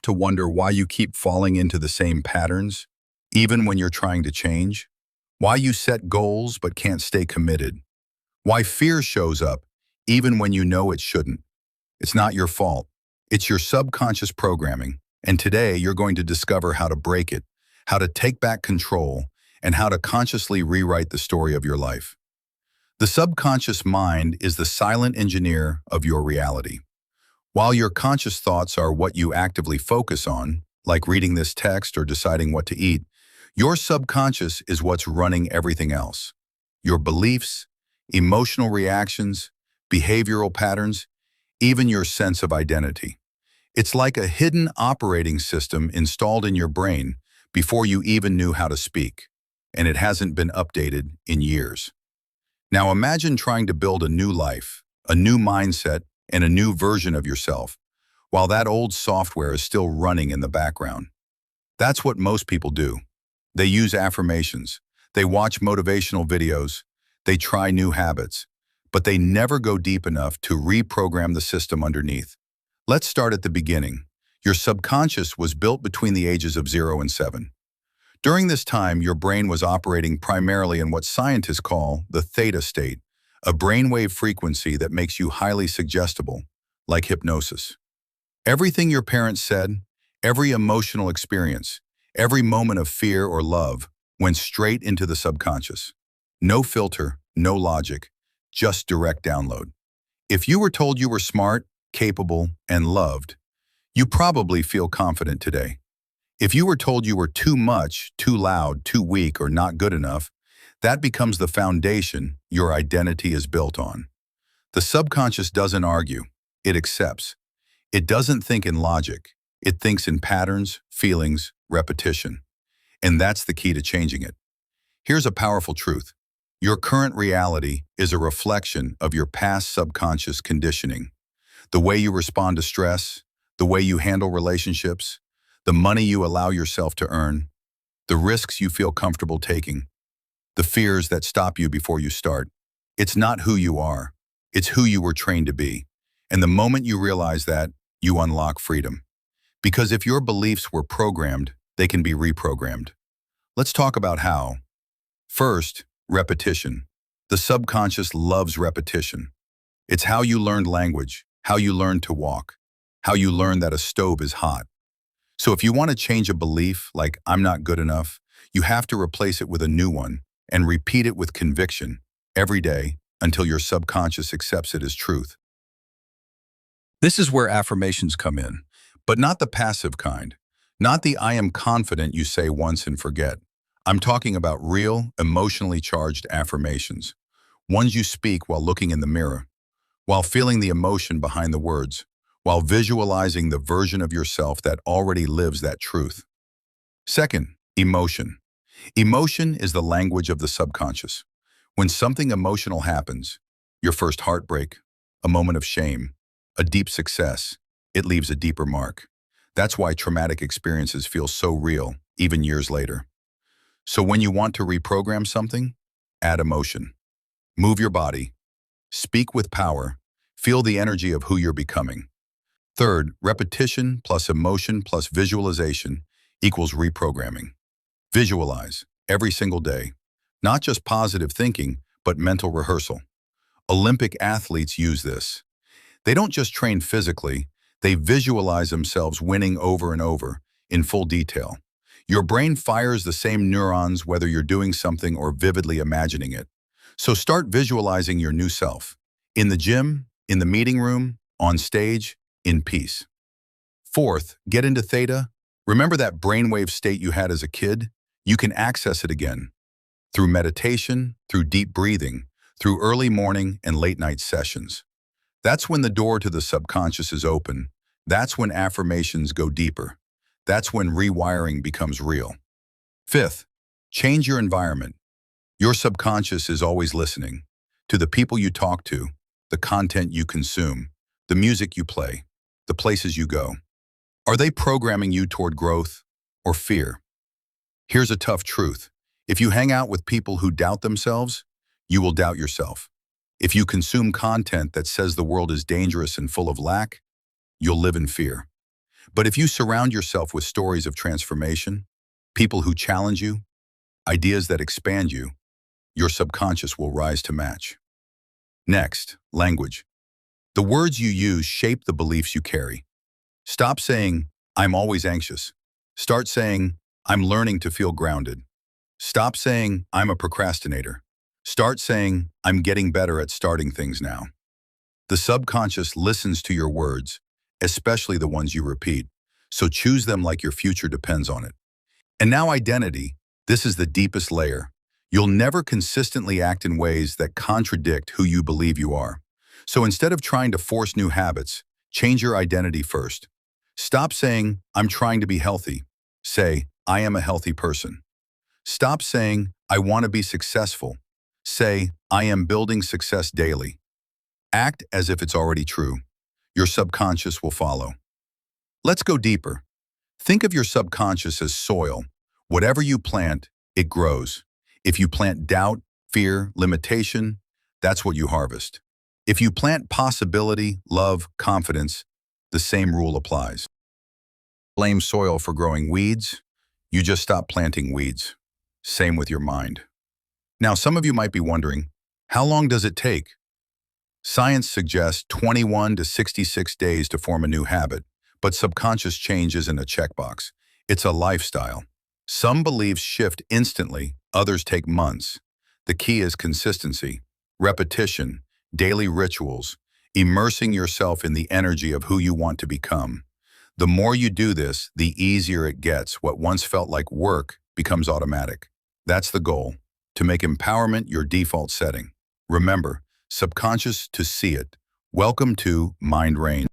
To wonder why you keep falling into the same patterns, even when you're trying to change? Why you set goals but can't stay committed? Why fear shows up, even when you know it shouldn't? It's not your fault. It's your subconscious programming. And today, you're going to discover how to break it, how to take back control, and how to consciously rewrite the story of your life. The subconscious mind is the silent engineer of your reality. While your conscious thoughts are what you actively focus on, like reading this text or deciding what to eat, your subconscious is what's running everything else. Your beliefs, emotional reactions, behavioral patterns, even your sense of identity. It's like a hidden operating system installed in your brain before you even knew how to speak, and it hasn't been updated in years. Now imagine trying to build a new life, a new mindset, and a new version of yourself, while that old software is still running in the background. That's what most people do. They use affirmations, they watch motivational videos, they try new habits, but they never go deep enough to reprogram the system underneath. Let's start at the beginning. Your subconscious was built between the ages of 0 and 7. During this time, your brain was operating primarily in what scientists call the theta state, a brainwave frequency that makes you highly suggestible, like hypnosis. Everything your parents said, every emotional experience, every moment of fear or love went straight into the subconscious. No filter, no logic, just direct download. If you were told you were smart, capable, and loved, you probably feel confident today. If you were told you were too much, too loud, too weak, or not good enough, that becomes the foundation your identity is built on. The subconscious doesn't argue, it accepts. It doesn't think in logic, it thinks in patterns, feelings, repetition. And that's the key to changing it. Here's a powerful truth. Your current reality is a reflection of your past subconscious conditioning. The way you respond to stress, the way you handle relationships, the money you allow yourself to earn, the risks you feel comfortable taking, the fears that stop you before you start. It's not who you are, it's who you were trained to be. And the moment you realize that, you unlock freedom. Because if your beliefs were programmed, they can be reprogrammed. Let's talk about how. First, repetition. The subconscious loves repetition. It's how you learned language, how you learned to walk, how you learned that a stove is hot. So if you want to change a belief like I'm not good enough, you have to replace it with a new one and repeat it with conviction every day until your subconscious accepts it as truth. This is where affirmations come in, but not the passive kind, not the I am confident you say once and forget. I'm talking about real, emotionally charged affirmations, ones you speak while looking in the mirror, while feeling the emotion behind the words, while visualizing the version of yourself that already lives that truth. Second, emotion. Emotion is the language of the subconscious. When something emotional happens, your first heartbreak, a moment of shame, a deep success, it leaves a deeper mark. That's why traumatic experiences feel so real, even years later. So when you want to reprogram something, add emotion. Move your body. Speak with power. Feel the energy of who you're becoming. Third, repetition plus emotion plus visualization equals reprogramming. Visualize every single day, not just positive thinking, but mental rehearsal. Olympic athletes use this. They don't just train physically, they visualize themselves winning over and over in full detail. Your brain fires the same neurons whether you're doing something or vividly imagining it. So start visualizing your new self. In the gym, in the meeting room, on stage, in peace. Fourth, get into theta. Remember that brainwave state you had as a kid? You can access it again. Through meditation, through deep breathing, through early morning and late night sessions. That's when the door to the subconscious is open. That's when affirmations go deeper. That's when rewiring becomes real. Fifth, change your environment. Your subconscious is always listening to the people you talk to, the content you consume, the music you play, the places you go. Are they programming you toward growth or fear? Here's a tough truth. If you hang out with people who doubt themselves, you will doubt yourself. If you consume content that says the world is dangerous and full of lack, you'll live in fear. But if you surround yourself with stories of transformation, people who challenge you, ideas that expand you, your subconscious will rise to match. Next, language. The words you use shape the beliefs you carry. Stop saying, "I'm always anxious." Start saying, "I'm learning to feel grounded." Stop saying, "I'm a procrastinator." Start saying, "I'm getting better at starting things now." The subconscious listens to your words, especially the ones you repeat, so choose them like your future depends on it. And now identity, this is the deepest layer. You'll never consistently act in ways that contradict who you believe you are. So instead of trying to force new habits, change your identity first. Stop saying, "I'm trying to be healthy." Say, "I am a healthy person." Stop saying, "I want to be successful." Say, "I am building success daily." Act as if it's already true. Your subconscious will follow. Let's go deeper. Think of your subconscious as soil. Whatever you plant, it grows. If you plant doubt, fear, limitation, that's what you harvest. If you plant possibility, love, confidence, the same rule applies. Blame soil for growing weeds, you just stop planting weeds. Same with your mind. Now, some of you might be wondering, how long does it take? Science suggests 21 to 66 days to form a new habit, but subconscious change isn't a checkbox. It's a lifestyle. Some beliefs shift instantly, others take months. The key is consistency, repetition, daily rituals, immersing yourself in the energy of who you want to become. The more you do this, the easier it gets. What once felt like work becomes automatic. That's the goal, to make empowerment your default setting. Remember, subconscious to see it. Welcome to Mind Range.